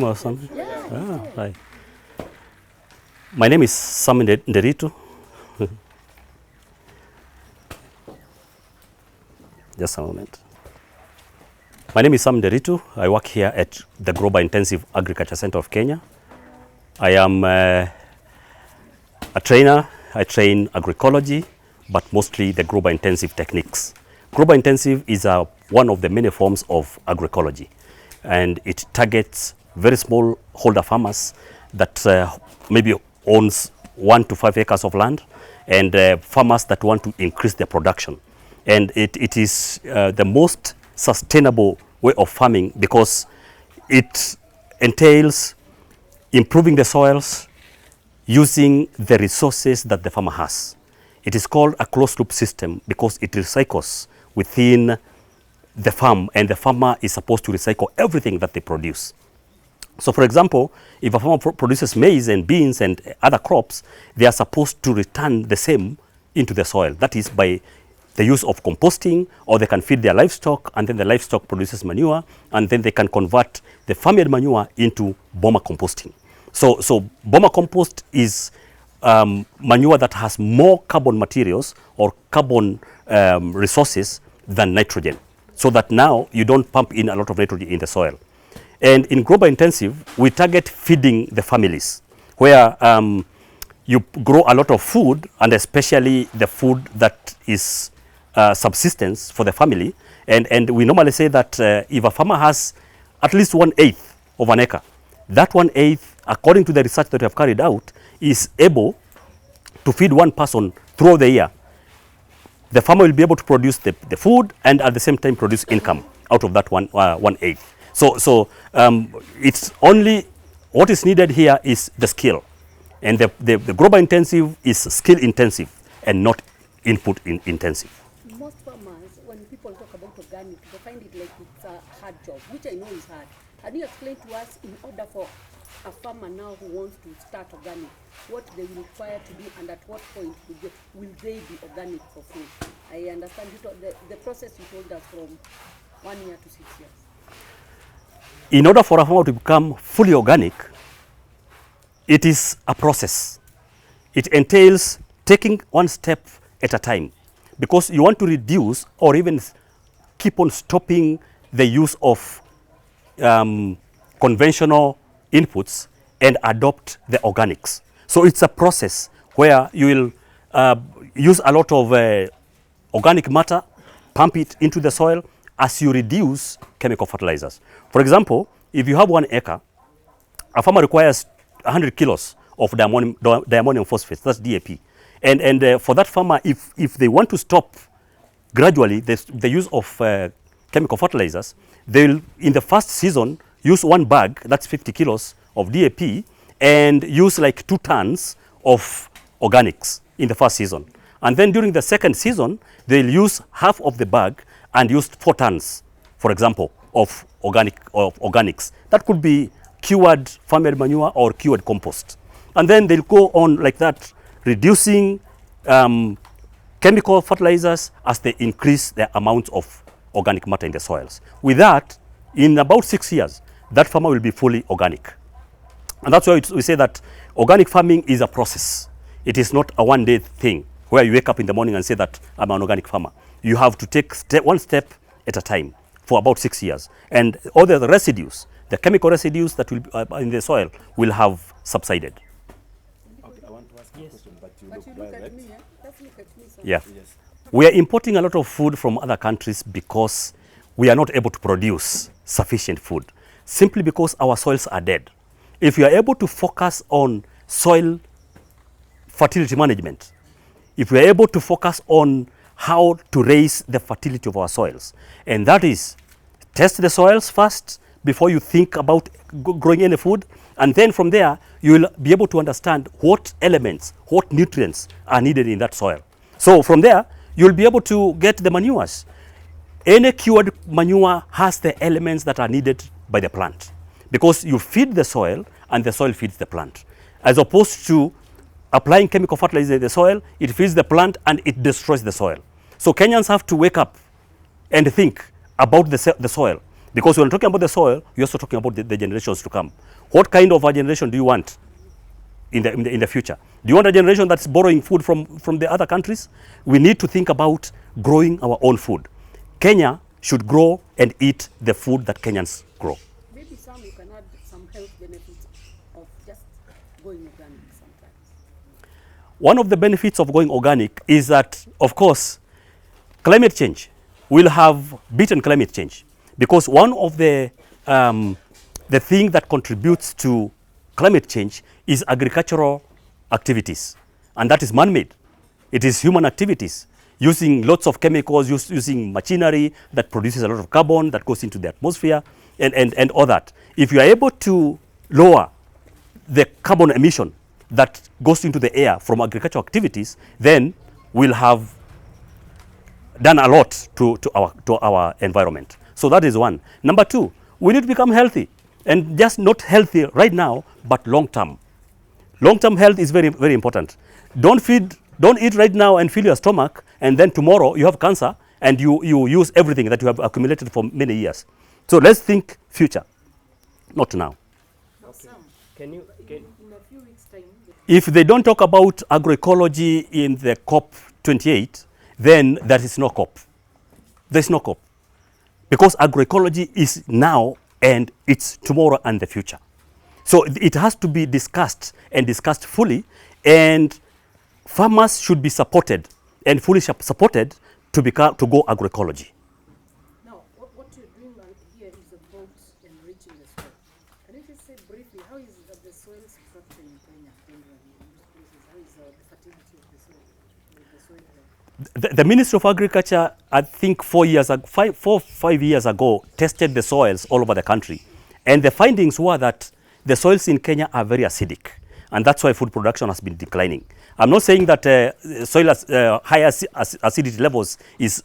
name or something? Right. My name is Sam Nderitu. Just a moment. My name is Sam Nderitu. I work here at the Biointensive Agriculture Center of Kenya. I am a trainer. I train agroecology, but mostly the Biointensive techniques. Biointensive is one of the many forms of agroecology, and it targets very small holder farmers that maybe owns 1 to 5 acres of land, and farmers that want to increase their production. And it is the most sustainable way of farming because it entails improving the soils using the resources that the farmer has. It is called a closed loop system because it recycles within the farm, and the farmer is supposed to recycle everything that they produce. So for example, if a farmer produces maize and beans and other crops, they are supposed to return the same into the soil. That is by the use of composting, or they can feed their livestock, and then the livestock produces manure, and then they can convert the farmyard manure into boma composting. So boma compost is manure that has more carbon materials or carbon resources than nitrogen, so that now you don't pump in a lot of nitrogen in the soil. And in Biointensive, we target feeding the families, where you grow a lot of food, and especially the food that is subsistence for the family. And we normally say that if a farmer has at least 1/8 of an acre, that 1/8, according to the research that we have carried out, is able to feed one person throughout the year. The farmer will be able to produce the food and at the same time produce income out of that 1/8. So it's only what is needed here is the skill, and the Biointensive is skill intensive and not input intensive. Most farmers, when people talk about organic, they find it like it's a hard job, which I know is hard. Can you explain to us, in order for a farmer now who wants to start organic, what they will require to do, and at what point will they be organic for food? I understand the process you told us from 1 year to 6 years. In order for a farmer to become fully organic, it is a process. It entails taking one step at a time, because you want to reduce or even keep on stopping the use of conventional inputs and adopt the organics. So it's a process where you will use a lot of organic matter, pump it into the soil as you reduce chemical fertilizers. For example, if you have 1 acre, a farmer requires 100 kilos of diammonium phosphate, that's DAP. And for that farmer, if they want to stop gradually the use of chemical fertilizers, they'll, in the first season, use 1 bag, that's 50 kilos of DAP, and use like 2 tons of organics in the first season. And then during the second season, they'll use half of the bag and use 4 tons, for example, of organics. That could be cured farmyard manure or cured compost. And then they'll go on like that, reducing chemical fertilizers as they increase the amount of organic matter in the soils. With that, in about 6 years, that farmer will be fully organic. And that's why we say that organic farming is a process. It is not a one-day thing where you wake up in the morning and say that I'm an organic farmer. You have to take one step at a time for about 6 years. And all the residues, the chemical residues that will be in the soil, will have subsided. Okay, I want to ask a question, but you look at me, Let's look at me. Yeah. Yes. We are importing a lot of food from other countries because we are not able to produce sufficient food, simply because our soils are dead. If we are able to focus on soil fertility management, if we are able to focus on how to raise the fertility of our soils, and that is test the soils first before you think about growing any food, and then from there you will be able to understand what elements, what nutrients are needed in that soil. So from there you will be able to get the manures. Any cured manure has the elements that are needed by the plant, because you feed the soil and the soil feeds the plant, as opposed to applying chemical fertilizer in the soil. It feeds the plant and it destroys the soil. So Kenyans have to wake up and think about the soil. Because when talking about the soil, you're also talking about the generations to come. What kind of a generation do you want in the future? Do you want a generation that's borrowing food from the other countries? We need to think about growing our own food. Kenya should grow and eat the food that Kenyans grow. Maybe some you can add some health benefits of just going organic sometimes. One of the benefits of going organic is that, of course, climate change will have beaten climate change, because one of the thing that contributes to climate change is agricultural activities, and that is man-made. It is human activities, using lots of chemicals, using machinery that produces a lot of carbon that goes into the atmosphere, and all that. If you are able to lower the carbon emission that goes into the air from agricultural activities, then we'll have done a lot to our environment. So that is one. Number two, we need to become healthy, and just not healthy right now, but long term. Long term health is very, very important. Don't eat right now and fill your stomach, and then tomorrow you have cancer and you use everything that you have accumulated for many years. So let's think future, not now. Okay. Can you In a few weeks' time, If they don't talk about agroecology in the COP28, then there is no COP. There's no COP. Because agroecology is now and it's tomorrow and the future. So it has to be discussed and discussed fully, and farmers should be supported and fully supported to go agroecology. now what you're doing here is about enriching the soil. Can you just say briefly how is the soil structure in Kenya generally? In most places, how is the fertility of the soil? The soil health? The Ministry of Agriculture, I think 5 years ago, tested the soils all over the country. And the findings were that the soils in Kenya are very acidic. And that's why food production has been declining. I'm not saying that soil high acidity levels is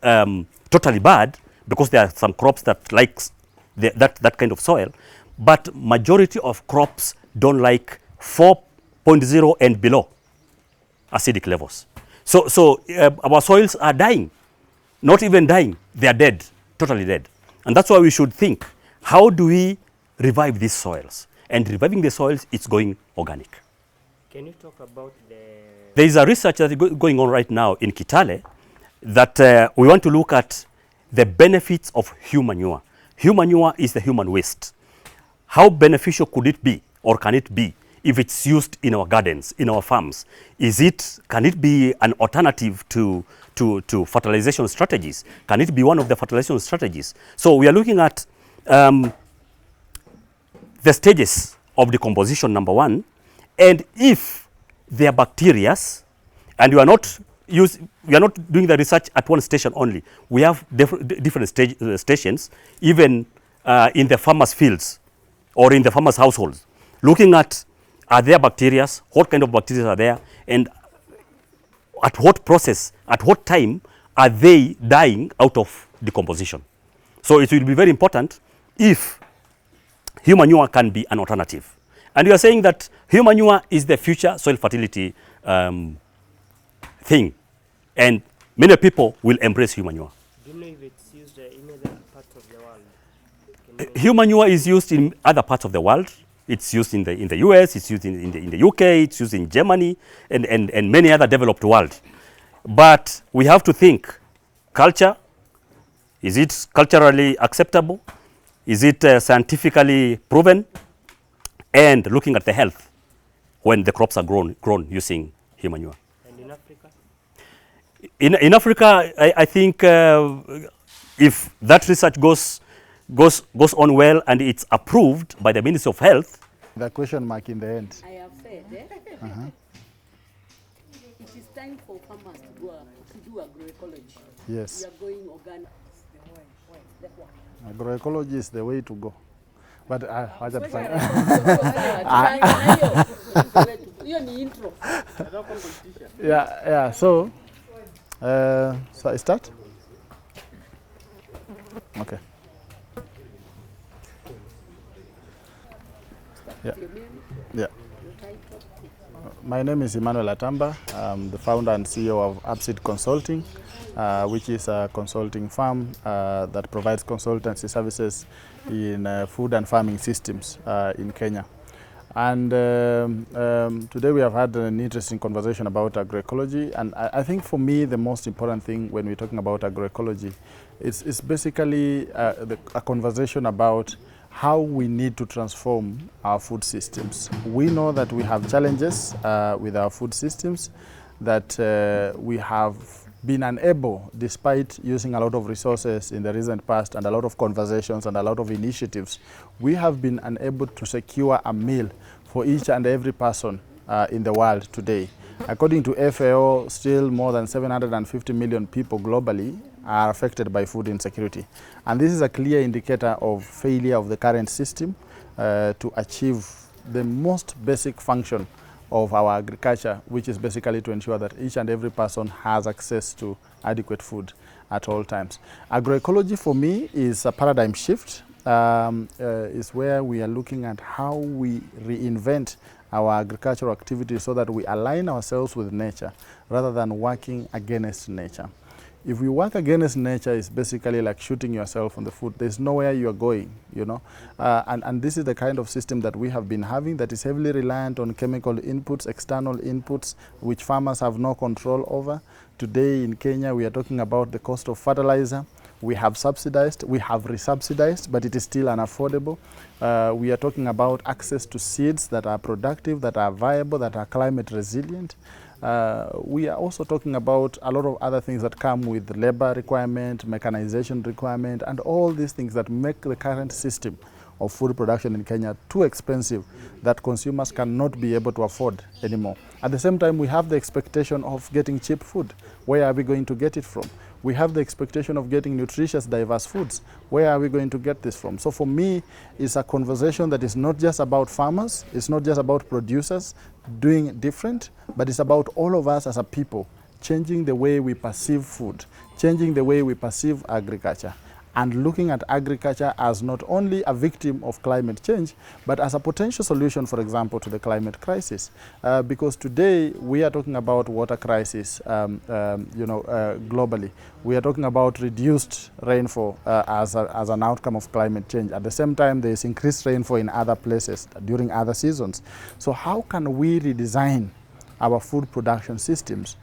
totally bad, because there are some crops that likes that kind of soil. But majority of crops don't like 4.0 and below acidic levels. So our soils are dying, not even dying, they are dead, totally dead. And that's why we should think, how do we revive these soils? And reviving the soils, it's going organic. can you talk about There is a research that is going on right now in Kitale that we want to look at the benefits of human manure. Human manure is the human waste. How beneficial could it be, or can it be, if it's used in our gardens, in our farms? Can it be an alternative to fertilization strategies? Can it be one of the fertilization strategies? So we are looking at the stages of decomposition, number one, and if they are bacteria, and we are not doing the research at one station only. We have different stations, even in the farmers' fields or in the farmers' households, looking at, are there bacteria, what kind of bacteria are there, and at what process, at what time are they dying out of decomposition. So it will be very important if human manure can be an alternative. And we are saying that human manure is the future soil fertility thing, and many people will embrace human manure. Do you know if it's used in other parts of the world? Human manure is used in other parts of the world. It's used in the US, it's used in the UK, it's used in Germany, and many other developed world. But we have to think, culture, is it culturally acceptable? Is it scientifically proven? And looking at the health when the crops are grown using human manure. And in Africa? In Africa, I think if that research goes on well and it's approved by the Ministry of Health. The question mark in the end. I have said, it is time for farmers to do agroecology. Yes. We are going organic. Agroecology is the way to go. But wacha tufanye. Hiyo ni intro. Yeah. So I start? Okay. Yeah. Your name, Yeah. your title. My name is Emmanuel Atamba. I'm the founder and CEO of Upseed Consulting, which is a consulting firm that provides consultancy services in food and farming systems in Kenya. And today we have had an interesting conversation about agroecology. And I think for me, the most important thing when we're talking about agroecology is basically a conversation about how we need to transform our food systems. We know that we have challenges with our food systems, that we have been unable, despite using a lot of resources in the recent past and a lot of conversations and a lot of initiatives, we have been unable to secure a meal for each and every person in the world today. According to FAO, still more than 750 million people globally are affected by food insecurity. And this is a clear indicator of failure of the current system to achieve the most basic function of our agriculture, which is basically to ensure that each and every person has access to adequate food at all times. Agroecology for me is a paradigm shift. Is where we are looking at how we reinvent our agricultural activities so that we align ourselves with nature rather than working against nature. If we work against nature, it's basically like shooting yourself on the foot. There's nowhere you are going, you know. And this is the kind of system that we have been having that is heavily reliant on chemical inputs, external inputs, which farmers have no control over. Today in Kenya, we are talking about the cost of fertilizer. We have subsidized, we have resubsidized, but it is still unaffordable. We are talking about access to seeds that are productive, that are viable, that are climate resilient. We are also talking about a lot of other things that come with labor requirement, mechanization requirement, and all these things that make the current system of food production in Kenya too expensive that consumers cannot be able to afford anymore. At the same time, we have the expectation of getting cheap food. Where are we going to get it from? We have the expectation of getting nutritious, diverse foods. Where are we going to get this from? So for me, it's a conversation that is not just about farmers, it's not just about producers doing different, but it's about all of us as a people changing the way we perceive food, changing the way we perceive agriculture, and looking at agriculture as not only a victim of climate change, but as a potential solution, for example, to the climate crisis. Because today we are talking about water crisis, globally. We are talking about reduced rainfall as an outcome of climate change. At the same time, there is increased rainfall in other places during other seasons. So how can we redesign our food production systems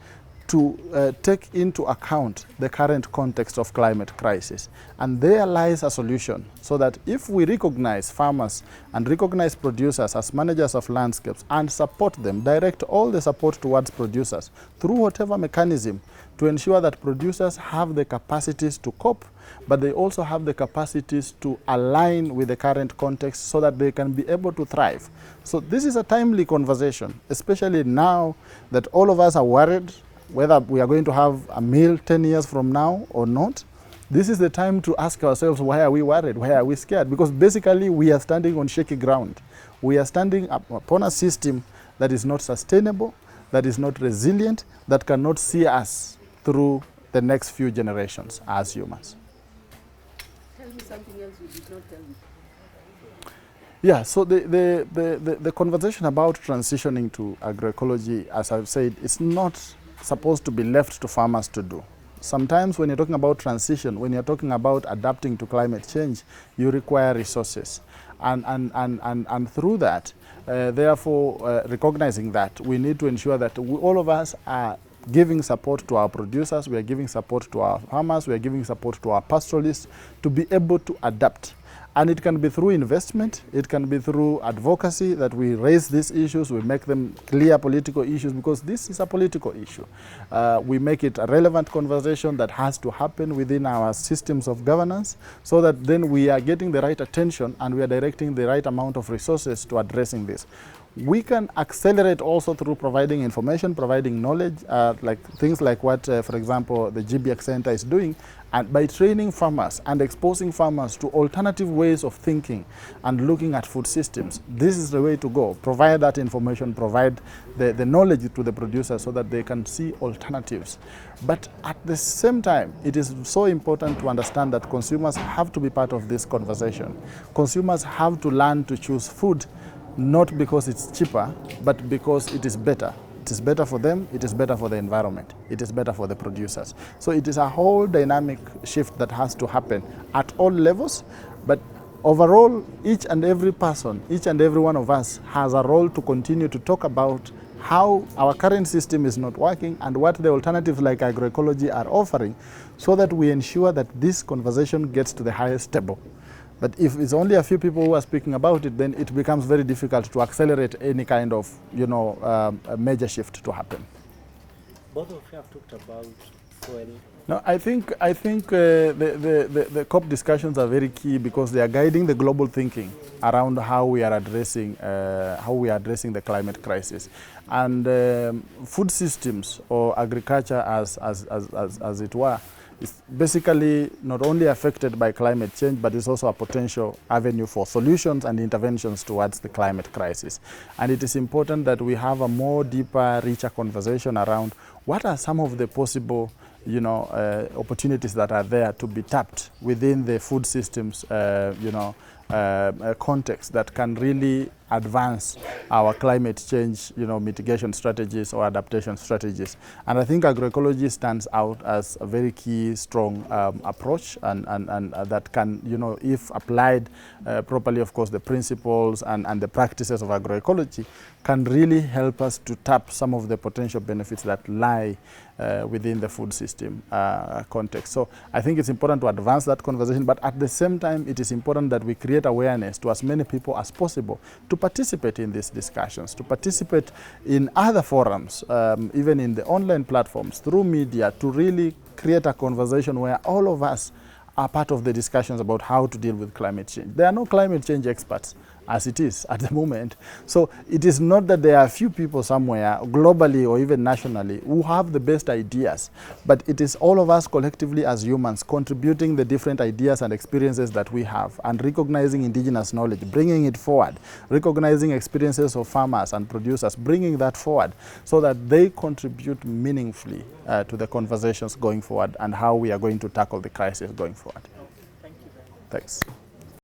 to take into account the current context of climate crisis? And there lies a solution, so that if we recognize farmers and recognize producers as managers of landscapes and support them, direct all the support towards producers through whatever mechanism to ensure that producers have the capacities to cope, but they also have the capacities to align with the current context so that they can be able to thrive. So this is a timely conversation, especially now that all of us are worried whether we are going to have a meal 10 years from now or not. This is the time to ask ourselves, why are we worried? Why are we scared? Because basically we are standing on shaky ground. We are standing upon a system that is not sustainable, that is not resilient, that cannot see us through the next few generations as humans. Tell me something else you did not tell me. Yeah, so the conversation about transitioning to agroecology, as I've said, is not supposed to be left to farmers to do. Sometimes when you're talking about transition, when you're talking about adapting to climate change, you require resources. And through that, therefore, recognizing that, we need to ensure that all of us are giving support to our producers, we are giving support to our farmers, we are giving support to our pastoralists to be able to adapt. And it can be through investment, it can be through advocacy, that we raise these issues, we make them clear political issues, because this is a political issue. We make it a relevant conversation that has to happen within our systems of governance, so that then we are getting the right attention and we are directing the right amount of resources to addressing this. We can accelerate also through providing information, providing knowledge, like things like what, for example, the GBX Center is doing, and by training farmers and exposing farmers to alternative ways of thinking and looking at food systems. This is the way to go. Provide that information, provide the knowledge to the producers so that they can see alternatives. But at the same time, it is so important to understand that consumers have to be part of this conversation. Consumers have to learn to choose food not because it's cheaper, but because it is better. It is better for them, it is better for the environment, it is better for the producers. So it is a whole dynamic shift that has to happen at all levels, but overall, each and every person, each and every one of us has a role to continue to talk about how our current system is not working and what the alternatives like agroecology are offering, so that we ensure that this conversation gets to the highest table. But if it's only a few people who are speaking about it, then it becomes very difficult to accelerate any kind of, a major shift to happen. Both of you have talked about soil. No, I think the COP discussions are very key because they are guiding the global thinking around how we are addressing the climate crisis, and food systems or agriculture as it were is basically not only affected by climate change, but it's also a potential avenue for solutions and interventions towards the climate crisis. And it is important that we have a more deeper, richer conversation around what are some of the possible opportunities that are there to be tapped within the food systems context that can really advance our climate change mitigation strategies or adaptation strategies. And I think agroecology stands out as a very key, strong approach, and that can, if applied properly, of course, the principles and the practices of agroecology can really help us to tap some of the potential benefits that lie within the food system context. So I think it's important to advance that conversation, but at the same time, it is important that we create awareness to as many people as possible to participate in these discussions, to participate in other forums, even in the online platforms, through media, to really create a conversation where all of us are part of the discussions about how to deal with climate change. There are no climate change experts as it is at the moment. So it is not that there are a few people somewhere globally or even nationally who have the best ideas, but it is all of us collectively as humans contributing the different ideas and experiences that we have, and recognizing indigenous knowledge, bringing it forward, recognizing experiences of farmers and producers, bringing that forward so that they contribute meaningfully to the conversations going forward and how we are going to tackle the crisis going forward. Thank you very much. Thanks.